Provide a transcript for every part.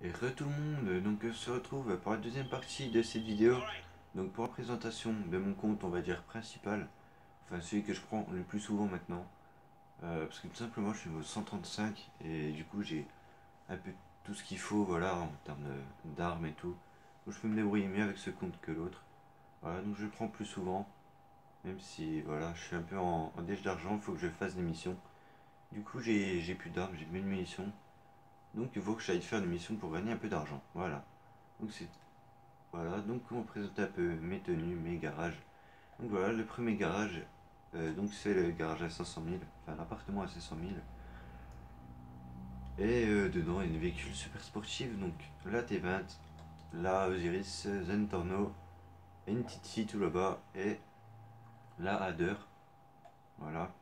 Et re tout le monde, donc on se retrouve pour la deuxième partie de cette vidéo. Donc pour la présentation de mon compte, on va dire principal, enfin celui que je prends le plus souvent maintenant. Parce que tout simplement je suis au 135 et du coup j'ai un peu tout ce qu'il faut, voilà, en termes d'armes et tout. Donc je peux me débrouiller mieux avec ce compte que l'autre. Voilà, donc je le prends plus souvent, même si voilà, je suis un peu en déche d'argent, il faut que je fasse des missions. Du coup j'ai plus d'armes, j'ai plus de munitions. Donc il faut que j'aille faire une mission pour gagner un peu d'argent. Voilà. Donc c'est Voilà, donc on va présenter un peu mes tenues, mes garages. Donc voilà, le premier garage, donc c'est le garage à 500 000, enfin l'appartement à 500 000. Et dedans, il y a des véhicules super sportifs, donc la T20, la Osiris, Zentorno, NTT tout là-bas, et la Hader. Voilà.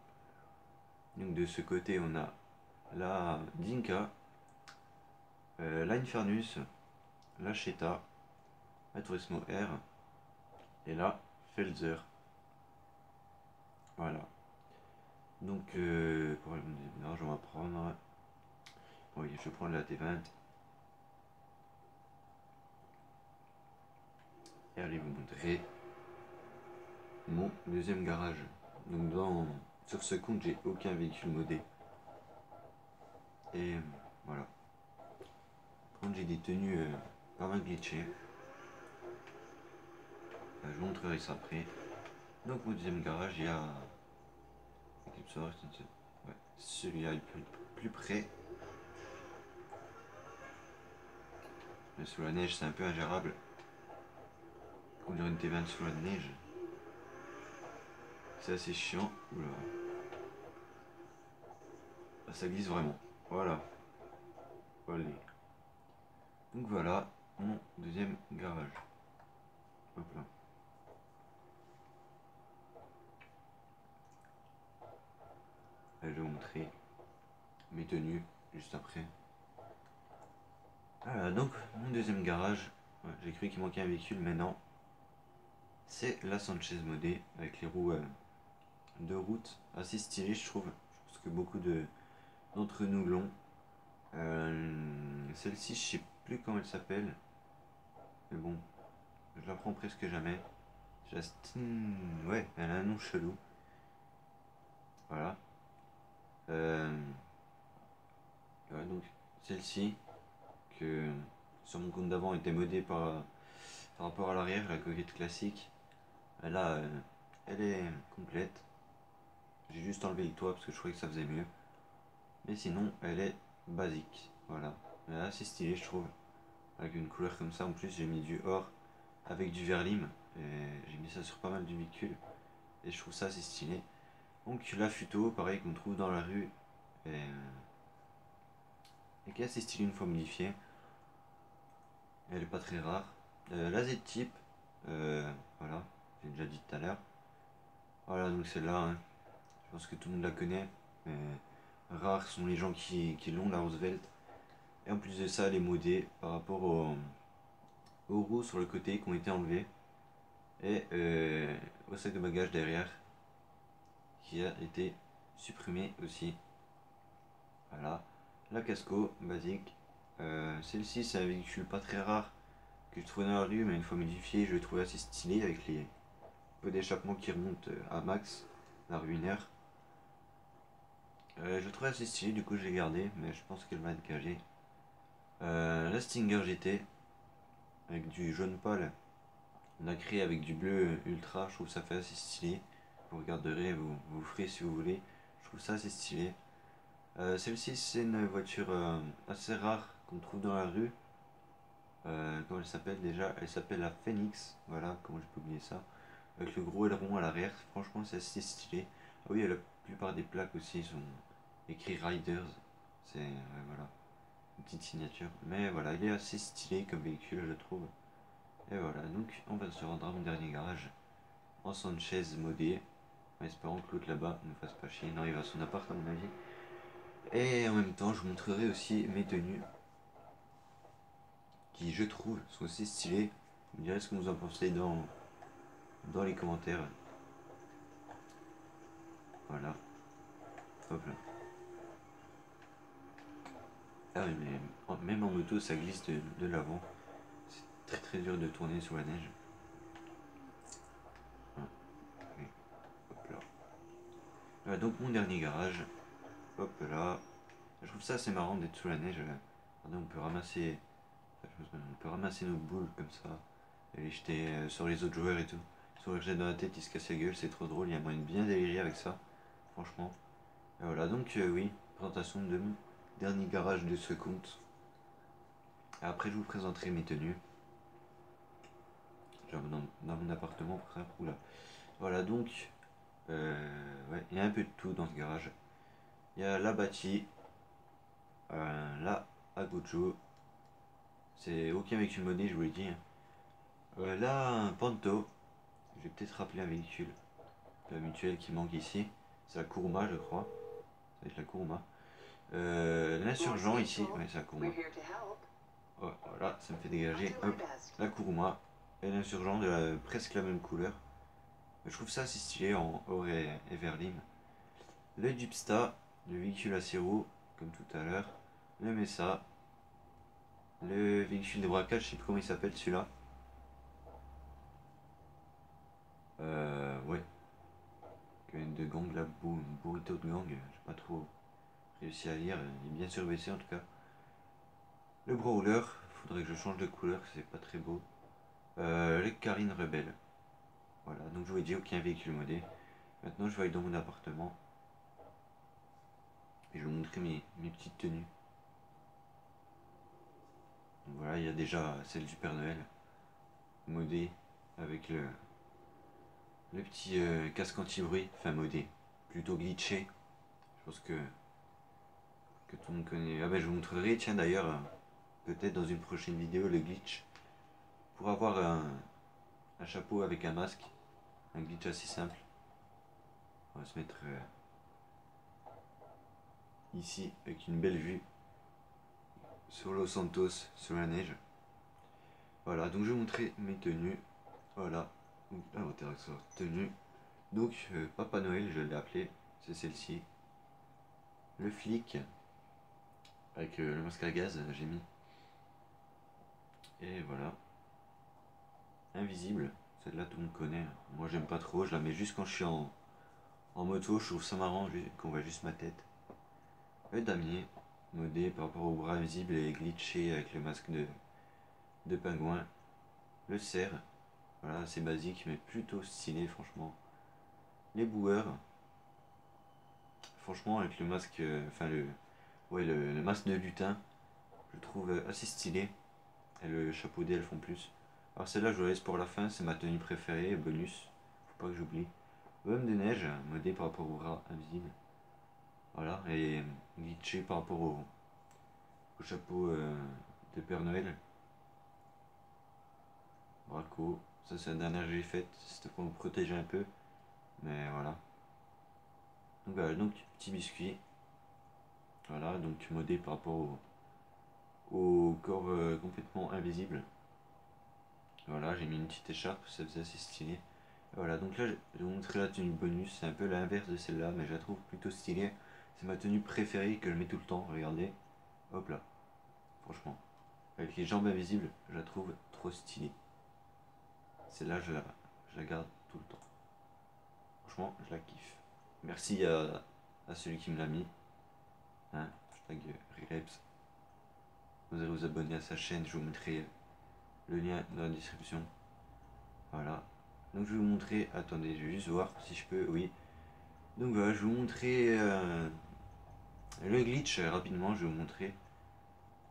Donc de ce côté, on a la Dinka, la Infernus, la Cheta, la Turismo R, et la Felzer. Voilà. Donc, pour le garage, on va prendre. Oui, je prends la T20 et allez vous montrer mon deuxième garage. Donc sur ce compte, j'ai aucun véhicule modé. Et voilà. Par contre, j'ai des tenues pas mal glitchées. Je vous montrerai ça après. Donc mon deuxième garage, il y a Eclipse Horse, ouais, celui-là est plus près. Mais sous la neige, c'est un peu ingérable. Conduire une T20 sous la neige, c'est assez chiant. Oula. Ah, ça glisse vraiment. Voilà. Allez. Donc voilà mon deuxième garage. Hop là. Je vais vous montrer mes tenues juste après. Voilà, donc mon deuxième garage. Ouais, j'ai cru qu'il manquait un véhicule, mais non. C'est la Sanchez modée avec les roues de route assez stylées, je trouve. Je pense que beaucoup d'entre nous l'ont. Celle-ci, je sais plus comment elle s'appelle. Mais bon, je la prends presque jamais. Justin. Ouais, elle a un nom chelou. Voilà. Euh, ouais, donc celle-ci, que sur mon compte d'avant était modée par rapport à l'arrière, la coquette classique. Là, elle est complète. J'ai juste enlevé le toit parce que je trouvais que ça faisait mieux. Mais sinon, elle est basique. Voilà. Elle est assez stylée, je trouve. Avec une couleur comme ça, en plus, j'ai mis du or avec du verlim. Et j'ai mis ça sur pas mal de véhicules. Et je trouve ça assez stylé. Donc, la Futo, pareil, qu'on trouve dans la rue. Et qui est assez stylée une fois modifiée. Elle est pas très rare. La Z-Type, voilà, j'ai déjà dit tout à l'heure. Voilà, donc celle-là, hein. Je pense que tout le monde la connaît. Mais rares sont les gens qui l'ont, la Roosevelt. Et en plus de ça, elle est modée par rapport aux roues sur le côté qui ont été enlevées. Et au sac de bagages derrière qui a été supprimé aussi. Voilà. La casco, basique. Celle-ci, c'est un véhicule pas très rare que je trouvais dans la rue, mais une fois modifié, je le trouvais assez stylé avec les peu d'échappement qui remontent à max, la ruinaire. Je le trouvais assez stylé, du coup je l'ai gardé, mais je pense qu'elle va être gagée. La Stinger GT, avec du jaune pâle, nacré avec du bleu ultra, je trouve ça fait assez stylé. Vous regarderez, vous ferez si vous voulez. Je trouve ça assez stylé. Celle-ci, c'est une voiture assez rare qu'on trouve dans la rue. Comment elle s'appelle déjà? Elle s'appelle la Phoenix. Voilà, comment je peux oublier ça. Avec le gros aileron à l'arrière. Franchement, c'est assez stylé. Ah oui, la plupart des plaques aussi sont écrites Riders. C'est voilà, une petite signature. Mais voilà, il est assez stylé comme véhicule, je trouve. Et voilà, donc on va se rendre à mon dernier garage en Sanchez modé. En espérant que l'autre là-bas ne fasse pas chier. Non, il va à son appart à mon avis. Et en même temps, je vous montrerai aussi mes tenues qui, je trouve, sont assez stylées. Vous me direz ce que vous en pensez dans les commentaires. Voilà, hop là. Ah oui, mais même en mode moto ça glisse de l'avant. C'est très très dur de tourner sur la neige. Et hop là. Voilà, donc mon dernier garage. Hop là. Je trouve ça assez marrant d'être sous la neige. Regardez, on peut ramasser nos boules comme ça. Et les jeter sur les autres joueurs et tout. Sur le jet dans la tête, ils se cassent la gueule, c'est trop drôle. Il y a moyen de bien délirer avec ça. Franchement. Et voilà, donc oui, présentation de mon dernier garage de ce compte. Et après, je vous présenterai mes tenues. Genre dans mon appartement, frère. Oula. Voilà, donc, ouais, il y a un peu de tout dans ce garage. Il y a la Bati, la Agojo. C'est aucun véhicule modé, je vous l'ai dit. Là, un Panto. Je vais peut-être rappeler un véhicule. La mutuelle qui manque ici. C'est la Kuruma, je crois. Ça va être la Kuruma. L'insurgent ici. Ouais, c'est la Kuruma. Oh, voilà, ça me fait dégager. Hop, la Kuruma. Et l'insurgent de presque la même couleur. Je trouve ça assez stylé en or et verlim. Le Dupsta, le véhicule à 6 roues, comme tout à l'heure. Le Mesa. Le véhicule de braquage, je sais plus comment il s'appelle celui-là. Ouais. De gang là, burrito de gang, j'ai pas trop réussi à lire, il est bien surbaissé en tout cas. Le brawler, faudrait que je change de couleur, c'est pas très beau. Les Carine Rebelle. Voilà, donc je vous ai dit aucun véhicule modé. Maintenant je vais aller dans mon appartement. Et je vais vous montrer mes petites tenues. Donc voilà, il y a déjà celle du Père Noël. Modé avec le petit casque anti-bruit, enfin modé, plutôt glitché. Je pense que tout le monde connaît. Ah ben je vous montrerai, tiens d'ailleurs, peut-être dans une prochaine vidéo, le glitch. Pour avoir un chapeau avec un masque, un glitch assez simple. On va se mettre ici avec une belle vue sur Los Santos, sur la neige. Voilà, donc je vais vous montrer mes tenues. Voilà, intéressant, tenue. Donc Papa Noël, je l'ai appelé, c'est celle-ci. Le flic, avec le masque à gaz, j'ai mis. Et voilà. Invisible, celle-là tout le monde connaît. Moi j'aime pas trop, je la mets juste quand je suis en moto, je trouve ça marrant qu'on voit juste ma tête. Le damier, modé par rapport au bras invisible et glitché avec le masque de pingouin. Le cerf, voilà, c'est basique mais plutôt stylé franchement. Les boueurs, franchement avec le masque, enfin le masque de lutin, je trouve assez stylé. Et le chapeau d'elfe en plus. Alors celle-là je vous laisse pour la fin, c'est ma tenue préférée, bonus, faut pas que j'oublie. Homme de neige, modé par rapport au bras invisible. Voilà, et glitché par rapport au chapeau de Père Noël. Braco, ça c'est la dernière que j'ai faite, c'était pour me protéger un peu. Mais voilà. Donc voilà, donc petit biscuit. Voilà, donc modé par rapport au corps complètement invisible. Voilà, j'ai mis une petite écharpe, ça faisait assez stylé. Voilà, donc là je vais vous montrer la tenue bonus, c'est un peu l'inverse de celle-là, mais je la trouve plutôt stylée. C'est ma tenue préférée que je mets tout le temps, regardez. Hop là, franchement. Avec les jambes invisibles, je la trouve trop stylée. Celle-là, je la garde tout le temps. Franchement, je la kiffe. Merci à celui qui me l'a mis. Hein, hashtag Reps. Vous allez vous abonner à sa chaîne, je vous mettrai le lien dans la description. Voilà. Donc je vais vous montrer, attendez, je vais juste voir si je peux, oui. Donc voilà, je vais vous montrer le glitch rapidement, je vais vous montrer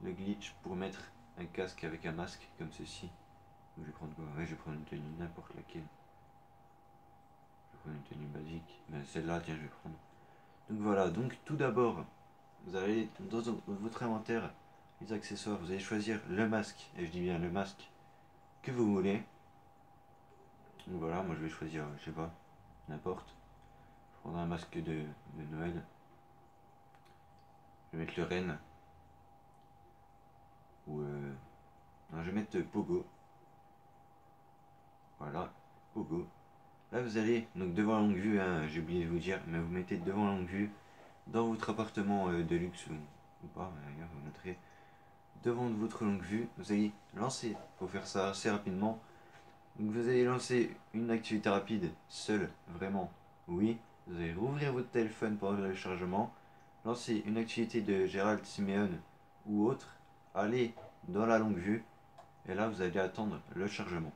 le glitch pour mettre un casque avec un masque comme ceci. Donc, je vais prendre quoi? Ouais, je vais prendre une tenue n'importe laquelle. Je vais prendre une tenue basique, mais celle-là, tiens, je vais prendre. Donc voilà, donc tout d'abord, vous allez dans votre inventaire, les accessoires, vous allez choisir le masque, et je dis bien le masque que vous voulez. Donc voilà, moi je vais choisir, je sais pas, n'importe. Je prendrai un masque de Noël. Je vais mettre le renne. Ou non, je vais mettre Pogo. Voilà, Pogo. Là vous allez, donc devant longue vue, hein, j'ai oublié de vous dire, mais vous mettez devant longue vue dans votre appartement de luxe ou pas, d'ailleurs vous montrez. devant votre longue vue, vous allez lancer, il faut faire ça assez rapidement. Donc vous allez lancer une activité rapide, seule, vraiment, oui. Vous allez rouvrir votre téléphone pendant le chargement, lancer une activité de Gérald Simeon ou autre, aller dans la longue vue, et là vous allez attendre le chargement.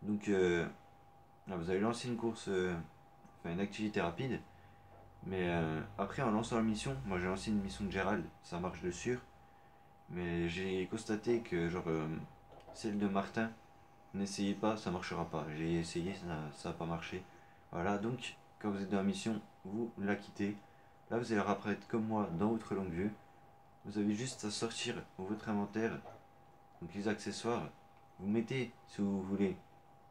Donc là, vous allez lancer une course, enfin une activité rapide, mais après en lançant la mission, moi j'ai lancé une mission de Gérald, ça marche de sûr, mais j'ai constaté que genre celle de Martin, n'essayez pas, ça marchera pas. J'ai essayé, ça n'a pas marché. Voilà, donc quand vous êtes dans la mission, vous la quittez. Là, vous allez apparaître comme moi dans votre longue vue. Vous avez juste à sortir votre inventaire, donc les accessoires. Vous mettez, si vous voulez,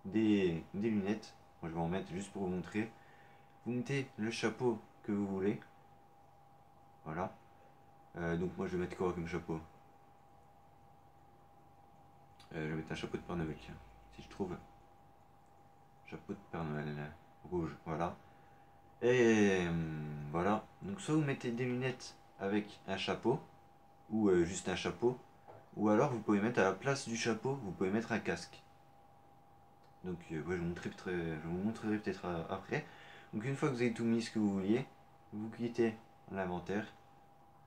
des lunettes. Moi, je vais en mettre juste pour vous montrer. Vous mettez le chapeau que vous voulez. Voilà. Donc moi, je vais mettre quoi comme chapeau? Je vais mettre un chapeau de Père Noël, tiens, si je trouve. Chapeau de Père Noël rouge, voilà. Et voilà. Donc soit vous mettez des lunettes avec un chapeau, ou juste un chapeau, ou alors vous pouvez mettre à la place du chapeau, vous pouvez mettre un casque. Donc ouais, je vous montrerai peut-être après. Donc une fois que vous avez tout mis ce que vous vouliez, vous quittez l'inventaire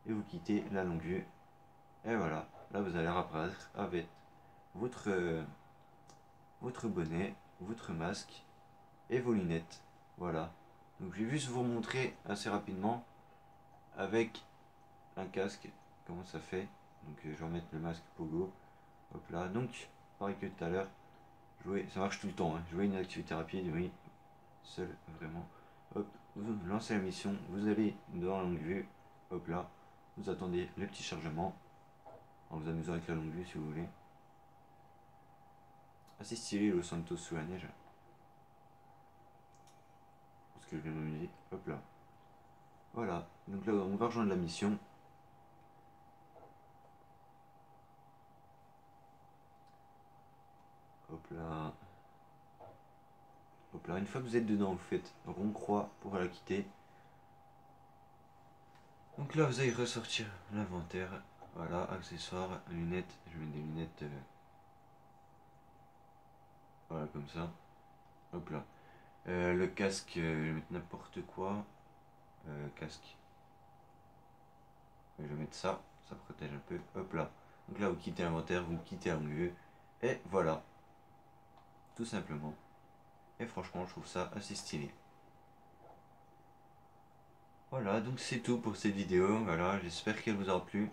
et vous quittez la longue vue. Et voilà, là vous allez apparaître avec votre, votre bonnet, votre masque et vos lunettes. Voilà. Donc je vais juste vous montrer assez rapidement avec un casque comment ça fait. Donc je vais remettre le masque Pogo. Hop là. Donc pareil que tout à l'heure. Jouer, ça marche tout le temps. Hein. Jouer une activité rapide, oui. Seul, vraiment. Hop, vous lancez la mission. Vous allez dans la longue vue. Hop là. Vous attendez le petit chargement. En vous amusant avec la longue vue si vous voulez. Assez stylé Los Santos sous la neige. Parce que je viens de m'amuser. Hop là. Voilà. Donc là on va rejoindre la mission. Hop là. Hop là. Une fois que vous êtes dedans, vous faites rond-croix pour la quitter. Donc là vous allez ressortir l'inventaire. Voilà, accessoires, lunettes. Je mets des lunettes. Voilà, comme ça. Hop là. Le casque, je vais mettre n'importe quoi. Casque. Je vais mettre ça. Ça protège un peu. Hop là. Donc là vous quittez l'inventaire, vous quittez la longue vue. Et voilà. Tout simplement. Et franchement je trouve ça assez stylé. Voilà, donc c'est tout pour cette vidéo. Voilà, j'espère qu'elle vous aura plu.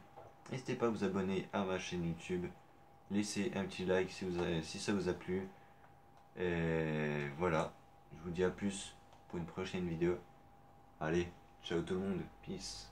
N'hésitez pas à vous abonner à ma chaîne YouTube. Laissez un petit like si ça vous a plu. Et voilà, je vous dis à plus pour une prochaine vidéo. Allez, ciao tout le monde, peace.